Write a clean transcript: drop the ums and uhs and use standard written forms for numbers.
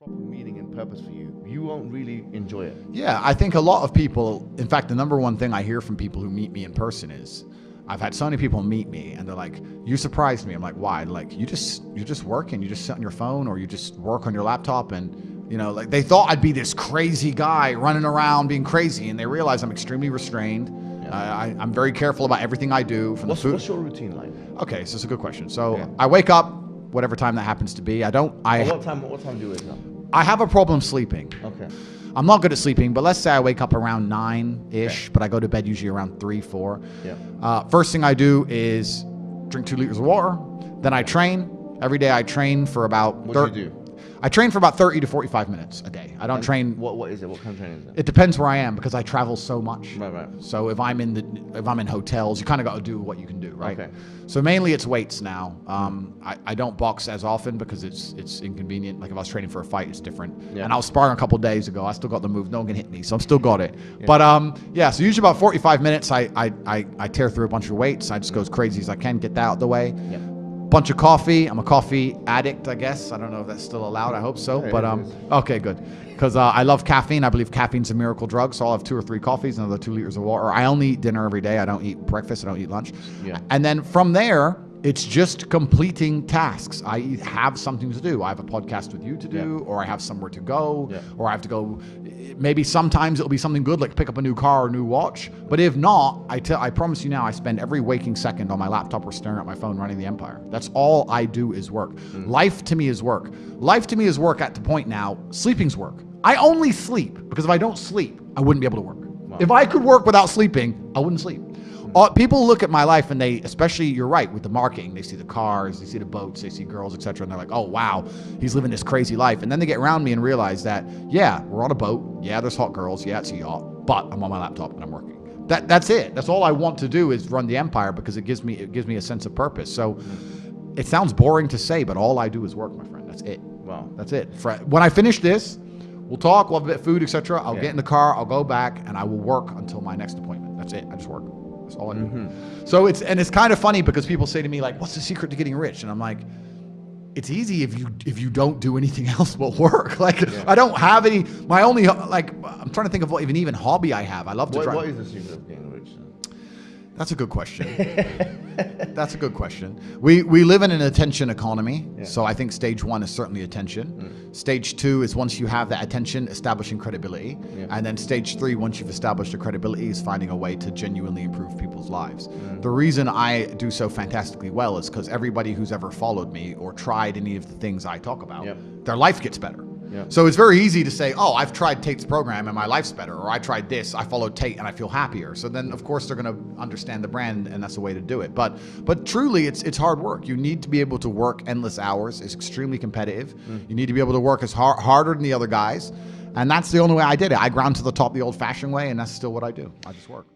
Meaning and purpose for you, you won't really enjoy it. Yeah, I think a lot of people, in fact, the number one thing I hear from people who meet me in person is, I've had so many people meet me and they're like, you surprised me. I'm like, why? Like, you're just working, you just sit on your phone or you just work on your laptop, and like they thought I'd be this crazy guy running around being crazy, and they realize I'm extremely restrained. Yeah. I'm very careful about everything I do. From the food. What's your routine like? Okay, so it's a good question. So I wake up, whatever time that happens to be. What time do you wake up? I have a problem sleeping. Okay. I'm not good at sleeping, but let's say I wake up around 9-ish, but I go to bed usually around 3, 4. Yeah. First thing I do is drink 2 liters of water. Then I train. Every day I train for about... What do you do? I train for about 30 to 45 minutes a day. I don't train... What is it? What kind of training is it? It depends where I am because I travel so much. Right. So if I'm in hotels, you kind of got to do what you can do, right? Okay. So mainly it's weights now. I don't box as often because it's inconvenient. Like if I was training for a fight, it's different. Yeah. And I was sparring a couple days ago. I still got the move. No one can hit me, so I'm still got it. Yeah. But so usually about 45 minutes, I tear through a bunch of weights. I just go as crazy as I can, get that out of the way. Yeah. Bunch of coffee. I'm a coffee addict, I guess. I don't know if that's still allowed. I hope so. Yeah, but okay, good. Because I love caffeine. I believe caffeine's a miracle drug. So I'll have 2 or 3 coffees, another 2 liters of water. I only eat dinner every day. I don't eat breakfast. I don't eat lunch. Yeah. And then from there, it's just completing tasks. I have something to do. I have a podcast with you to do, or I have somewhere to go, or I have to go. Maybe sometimes it'll be something good, like pick up a new car or a new watch. But if not, I promise you now, I spend every waking second on my laptop or staring at my phone running the empire. That's all I do is work. Life to me is work. Life to me is work at the point now. Sleeping's work. I only sleep because if I don't sleep, I wouldn't be able to work. Wow. If I could work without sleeping, I wouldn't sleep. People look at my life and they, especially you're right with the marketing, they see the cars, they see the boats, they see girls, etc. And they're like, oh wow, he's living this crazy life. And then they get around me and realize that, yeah, we're on a boat. Yeah, there's hot girls. Yeah, it's a yacht, but I'm on my laptop and I'm working. That's it. That's all I want to do is run the empire because it gives me a sense of purpose. So it sounds boring to say, but all I do is work, my friend. That's it. Wow. That's it. When I finish this, we'll talk, we'll have a bit of food, etc. I'll get in the car, I'll go back, and I will work until my next appointment. That's it. I just work. That's all I do. So it's kind of funny because people say to me like, what's the secret to getting rich? And I'm like, it's easy if you don't do anything else but work. Like I don't have any, my only, like, I'm trying to think of what even hobby I have. I love to drive. What is the secret of getting rich? That's a good question. That's a good question. We live in an attention economy, so I think stage 1 is certainly attention. Stage 2 is once you have that attention, establishing credibility. And then stage 3, once you've established the credibility, is finding a way to genuinely improve people's lives. The reason I do so fantastically well is because everybody who's ever followed me or tried any of the things I talk about, their life gets better. So it's very easy to say, oh, I've tried Tate's program and my life's better, or I tried this, I followed Tate and I feel happier. So then, of course, they're going to understand the brand, and that's the way to do it. But truly, it's hard work. You need to be able to work endless hours. It's extremely competitive. You need to be able to work as harder than the other guys. And that's the only way I did it. I ground to the top the old-fashioned way, and that's still what I do. I just work.